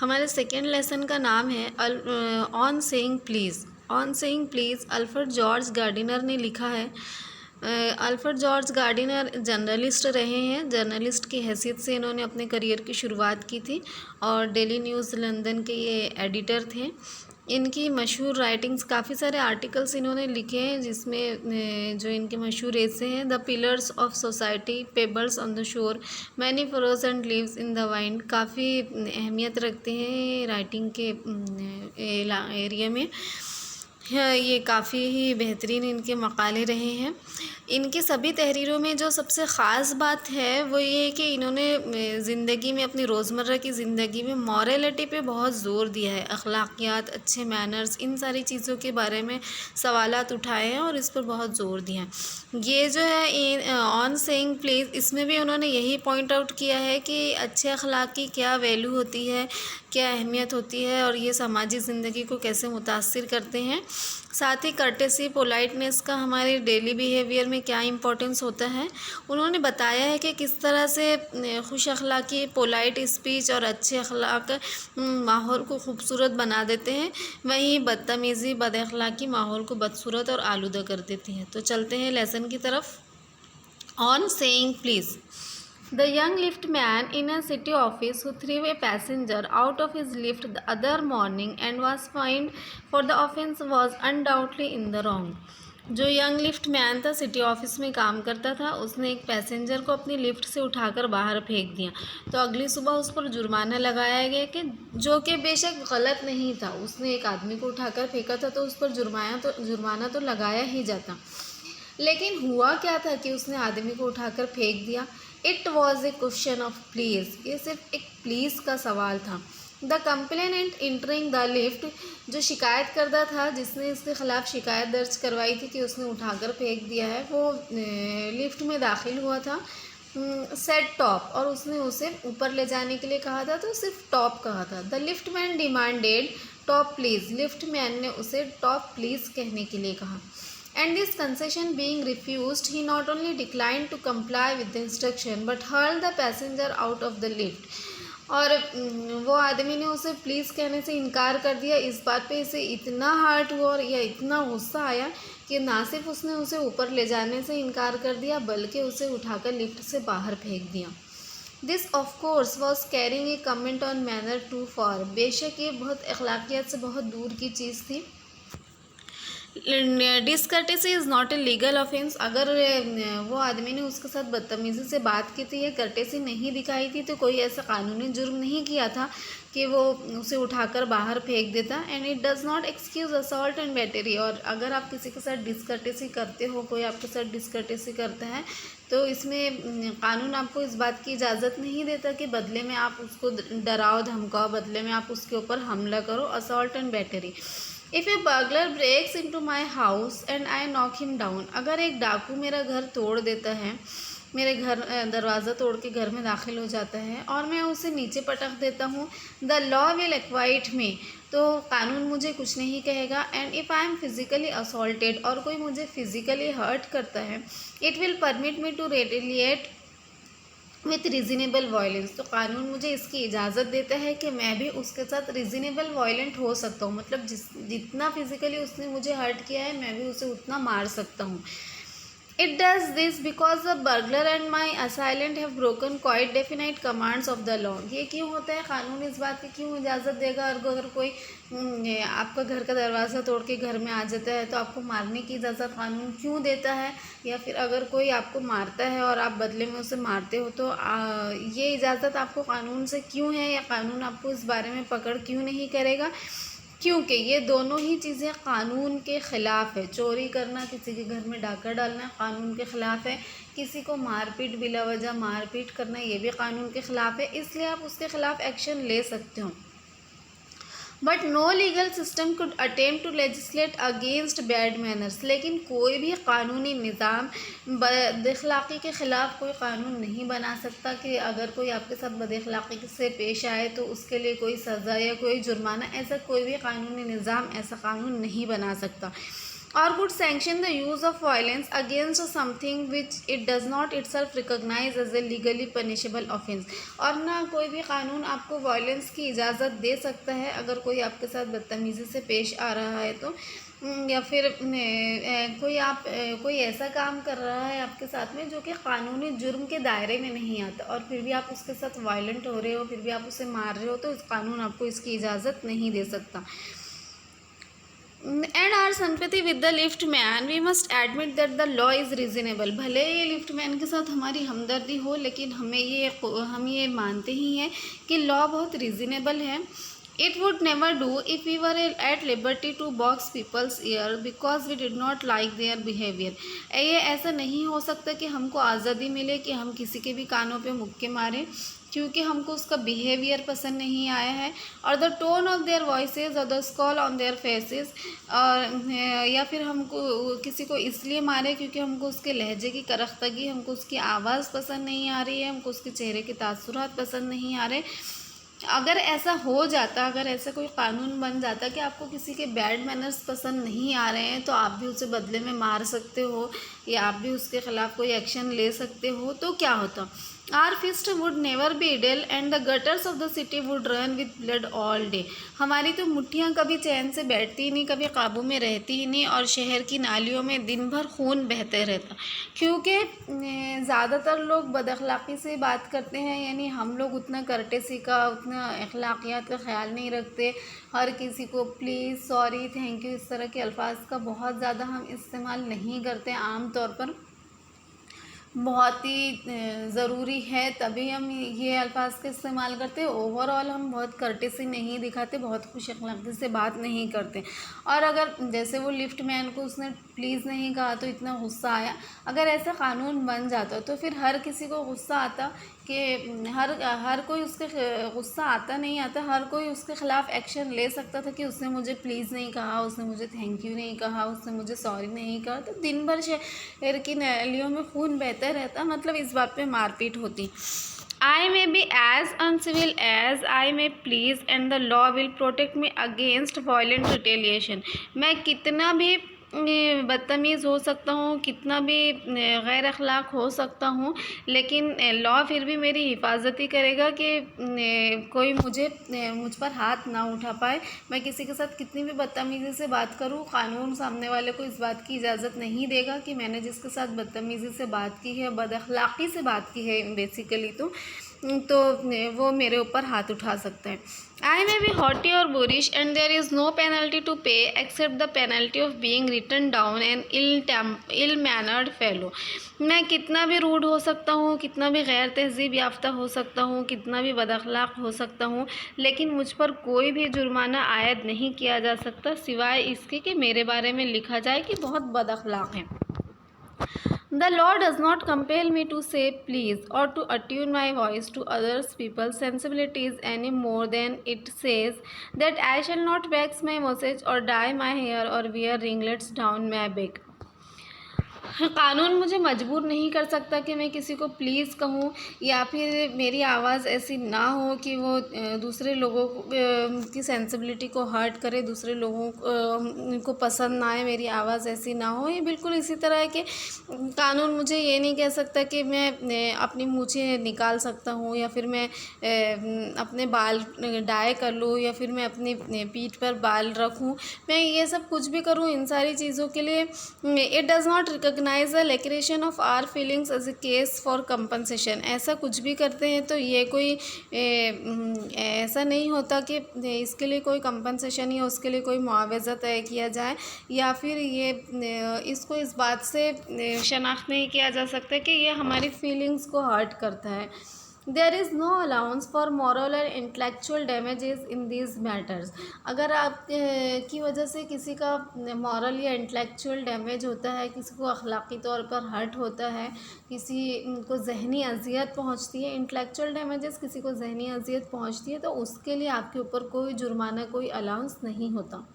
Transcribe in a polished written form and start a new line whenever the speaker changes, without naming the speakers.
हमारे second lesson का नाम है on saying please. On saying please Alfred George Gardiner ने लिखा है। अल्फ्रेड जॉर्ज गार्डिनर जर्नलिस्ट रहे हैं। जर्नलिस्ट की हैसियत से इन्होंने अपने करियर की शुरुआत की थी और डेली न्यूज़ लंदन के ये एडिटर थे। इनकी मशहूर राइटिंग्स, काफ़ी सारे आर्टिकल्स इन्होंने लिखे हैं, जिसमें जो इनके मशहूर ऐसे हैं, the pillars of society, pebbles on the shore, many furrows and leaves in the wind, काफ़ी अहमियत रखते हैं राइटिंग के एरिया में। ये काफ़ी ही बेहतरीन इनके मकाले रहे हैं। इनके सभी तहरीरों में जो सबसे ख़ास बात है वो ये है कि इन्होंने ज़िंदगी में, अपनी रोज़मर्रा की ज़िंदगी में मॉरलिटी पे बहुत ज़ोर दिया है। अखलाकियात, अच्छे मैनर्स, इन सारी चीज़ों के बारे में सवालात उठाए हैं और इस पर बहुत ज़ोर दिया है। ये जो है ऑन सेइंग प्लीज़, इसमें भी उन्होंने यही पॉइंट आउट किया है कि अच्छे अखलाक की क्या वैल्यू होती है, क्या अहमियत होती है और ये समाजी ज़िंदगी को कैसे मुतासिर करते हैं। साथ ही कर्टेसी, पोलाइटनेस का हमारे डेली बिहेवियर में क्या इंपॉर्टेंस होता है। उन्होंने बताया है कि किस तरह से खुश अखलाकी, पोलाइट स्पीच और अच्छे अखलाक माहौल को खूबसूरत बना देते हैं, वहीं बदतमीज़ी, बद अखलाकी माहौल को बदसूरत और आलूदा कर देती है। तो चलते हैं लेसन की तरफ। On saying please. The young lift man in a city office who threw a passenger out of his lift the other morning and was fined for the offence was undoubtedly in the wrong. जो young lift man था, city office में काम करता था, उसने एक passenger को अपनी लिफ्ट से उठाकर बाहर फेंक दिया। तो अगली सुबह उस पर जुर्माना लगाया गया कि जो कि बेशक गलत नहीं था, उसने एक आदमी को उठाकर फेंका था तो उस पर जुर्माना तो लगाया ही जाता। लेकिन हुआ क्या था कि उसने आदमी को उठाकर फेंक दिया। It was a question of please, ये सिर्फ एक प्लीज़ का सवाल था। The complainant entering the lift, जो शिकायत करता था, जिसने इसके ख़िलाफ़ शिकायत दर्ज करवाई थी कि उसने उठाकर फेंक दिया है, वो लिफ्ट में दाखिल हुआ था। सेट टॉप, और उसने उसे ऊपर ले जाने के लिए कहा था, तो सिर्फ टॉप कहा था। The lift man demanded top please, lift man ने उसे टॉप प्लीज़ कहने के लिए कहा। And this concession being refused, he not only declined to comply with the instruction but hurled the passenger out of the lift. और वो आदमी ने उसे प्लीज़ कहने से इनकार कर दिया। इस बात पे इसे इतना हर्ट हुआ और या इतना गुस्सा आया कि ना सिर्फ उसने उसे ऊपर ले जाने से इनकार कर दिया, बल्कि उसे उठाकर लिफ्ट से बाहर फेंक दिया। This of course was carrying a comment on manner too far, बेशक ये बहुत अखलाकियात से बहुत दूर की चीज़ थी। Discourtesy is not a legal offence, अगर वो आदमी ने उसके साथ बदतमीज़ी से बात की थी या कर्टेसी नहीं दिखाई थी, तो कोई ऐसा कानूनी जुर्म नहीं किया था कि वो उसे उठाकर बाहर फेंक देता। And it does not excuse assault and battery, और अगर आप किसी के साथ डिसकर्टेसी करते हो, कोई आपके साथ डिसकर्टेसी करता है, तो इसमें कानून आपको इस बात की इजाज़त नहीं देता कि बदले में आप उसको डराओ धमकाओ, बदले में आप उसके ऊपर हमला करो। Assault and battery. If a burglar breaks into my house and I knock him down, अगर एक डाकू मेरा घर तोड़ देता है, मेरे घर दरवाज़ा तोड़ के घर में दाखिल हो जाता है और मैं उसे नीचे पटक देता हूँ, the law will acquit me, तो कानून मुझे कुछ नहीं कहेगा। And if I am physically assaulted, और कोई मुझे फिज़िकली हर्ट करता है, it will permit me to retaliate with reasonable violence, तो कानून मुझे इसकी इजाज़त देता है कि मैं भी उसके साथ रीज़नेबल वायलेंट हो सकता हूँ, मतलब जितना फिज़िकली उसने मुझे हर्ट किया है, मैं भी उसे उतना मार सकता हूँ। It does this because the burglar and my assailant have broken quite definite commands of the law. ये क्यों होता है, कानून इस बात की क्यों इजाज़त देगा, और अगर कोई आपका घर का दरवाज़ा तोड़ के घर में आ जाता है तो आपको मारने की इजाज़त कानून क्यों देता है, या फिर अगर कोई आपको मारता है और आप बदले में उसे मारते हो तो ये इजाज़त आपको कानून से क्यों है, या कानून आपको इस बारे में पकड़ क्यों नहीं करेगा, क्योंकि ये दोनों ही चीज़ें कानून के ख़िलाफ़ है। चोरी करना, किसी के घर में डाका डालना कानून के ख़िलाफ़ है, किसी को मारपीट, बिला वजह मारपीट करना, ये भी कानून के ख़िलाफ़ है, इसलिए आप उसके ख़िलाफ़ एक्शन ले सकते हो। But no legal system could attempt to legislate against bad manners, लेकिन कोई भी कानूनी निज़ाम बदअखलाक़ी के ख़िलाफ़ कोई कानून नहीं बना सकता कि अगर कोई आपके साथ बदअखलाक़ी से पेश आए तो उसके लिए कोई सज़ा या कोई जुर्माना, ऐसा कोई भी कानूनी निज़ाम ऐसा कानून नहीं बना सकता। or would sanction the use of violence against something which it does not itself recognize as a legally punishable offense। और ना कोई भी कानून आपको वायलेंस की इजाज़त दे सकता है अगर कोई आपके साथ बदतमीज़ी से पेश आ रहा है तो, या फिर कोई ऐसा काम कर रहा है आपके साथ में जो कि कानूनी जुर्म के दायरे में नहीं आता और फिर भी आप उसके साथ वायलेंट हो रहे हो, फिर भी आप उसे मार रहे हो, तो इस कानून आपको इसकी इजाज़त नहीं दे सकता। And our sympathy with the lift man, we must admit that the law is reasonable. भले ये लिफ्ट मैन के साथ हमारी हमदर्दी हो, लेकिन हम ये मानते ही हैं कि लॉ बहुत रीजनेबल है। It would never do if we were at liberty to box people's ear because we did not like their behavior। ये ऐसा नहीं हो सकता कि हमको आज़ादी मिले कि हम किसी के भी कानों पे मुक्के मारें क्योंकि हमको उसका बिहेवियर पसंद नहीं आया है, और the tone of their voices और द स्कॉल ऑन देयर फेसेस, और या फिर हमको किसी को इसलिए मारे क्योंकि हमको उसके लहजे की करख्तगी, हमको उसकी आवाज़ पसंद नहीं आ रही है, हमको उसके चेहरे के तासुरात पसंद नहीं आ रहे। अगर ऐसा हो जाता, अगर ऐसा कोई कानून बन जाता कि आपको किसी के बैड मैनर्स पसंद नहीं आ रहे हैं तो आप भी उसे बदले में मार सकते हो या आप भी उसके ख़िलाफ़ कोई एक्शन ले सकते हो, तो क्या होता? Our fist would never be idle and the gutters of the city would run with blood all day. हमारी तो मुट्ठियाँ कभी चैन से बैठती ही नहीं, कभी काबू में रहती ही नहीं, और शहर की नालियों में दिन भर खून बहते रहता, क्योंकि ज़्यादातर लोग बदअखलाक़ी से बात करते हैं। यानी हम लोग उतना कर्टेसी का, उतना अखलाकियात का ख्याल नहीं रखते। हर किसी को प्लीज़, सॉरी, थैंक यू, इस तरह के अल्फाज का बहुत ज़्यादा हम इस्तेमाल नहीं करते। आम तौर पर बहुत ही ज़रूरी है तभी हम ये अल्फाज का इस्तेमाल करते हैं। ओवरऑल हम बहुत कर्टेसी नहीं दिखाते, बहुत खुश अखलाक़ी से बात नहीं करते। और अगर जैसे वो लिफ्ट मैन को उसने प्लीज़ नहीं कहा तो इतना गुस्सा आया, अगर ऐसा कानून बन जाता तो फिर हर किसी को गुस्सा आता कि हर कोई उसके गुस्सा आता नहीं आता, हर कोई उसके ख़िलाफ़ एक्शन ले सकता था कि उसने मुझे प्लीज़ नहीं कहा, उसने मुझे थैंक यू नहीं कहा, उसने मुझे सॉरी नहीं कहा, तो दिन भर शहर की नालियों में खून बहता रहता, मतलब इस बात पे मारपीट होती। I may be as uncivil as I may please and the law will protect me against violent retaliation। मैं कितना भी बदतमीज़ हो सकता हूँ, कितना भी गैर अखलाक हो सकता हूँ, लेकिन लॉ फिर भी मेरी हिफाजत ही करेगा कि कोई मुझ पर हाथ ना उठा पाए। मैं किसी के साथ कितनी भी बदतमीज़ी से बात करूँ, कानून सामने वाले को इस बात की इजाज़त नहीं देगा कि मैंने जिसके साथ बदतमीज़ी से बात की है, बदअखलाक़ी से बात की है बेसिकली, तो वो मेरे ऊपर हाथ उठा सकता है। I may be haughty or boorish and there is no penalty to pay except the penalty of being written down an ill-mannered fellow। मैं कितना भी रूड हो सकता हूँ, कितना भी गैर तहज़ीब याफ्ता हो सकता हूँ, कितना भी बदअखलाक हो सकता हूँ, लेकिन मुझ पर कोई भी जुर्माना आयद नहीं किया जा सकता सिवाय इसके कि मेरे बारे में लिखा जाए कि बहुत बदअखलाक हैं। The law does not compel me to say please or to attune my voice to others people's sensibilities any more than it says that I shall not wax my mustache or dye my hair or wear ringlets down my back। कानून मुझे मजबूर नहीं कर सकता कि मैं किसी को प्लीज़ कहूँ या फिर मेरी आवाज़ ऐसी ना हो कि वो दूसरे लोगों की सेंसिबिलिटी को हर्ट करे, दूसरे लोगों को पसंद ना आए, मेरी आवाज़ ऐसी ना हो। ये बिल्कुल इसी तरह है कि कानून मुझे ये नहीं कह सकता कि मैं अपनी मूंछें निकाल सकता हूँ या फिर मैं अपने बाल डाई कर लूँ या फिर मैं अपनी पीठ पर बाल रखूँ। मैं ये सब कुछ भी करूँ, इन सारी चीज़ों के लिए it does not recognise the laceration of our feelings as a case for compensation. ऐसा कुछ भी करते हैं तो ये कोई ऐसा नहीं होता कि इसके लिए कोई कंपनसेशन या उसके लिए कोई मुआवजा तय किया जाए या फिर ये इसको इस बात से शनाख्त नहीं किया जा सकता कि ये हमारी फीलिंग्स को हर्ट करता है। There is no allowance for moral और intellectual damages in these matters. अगर आप की वजह से किसी का मॉरल या इंटेलेक्चुअल डैमेज होता है, किसी को अखलाक़ी तौर पर हर्ट होता है, किसी को जहनी अजियत पहुंचती है, इंटेलेक्चुअल डैमेजेस किसी को जहनी अजियत पहुंचती है, तो उसके लिए आपके ऊपर कोई जुर्माना, कोई अलाउंस नहीं होता।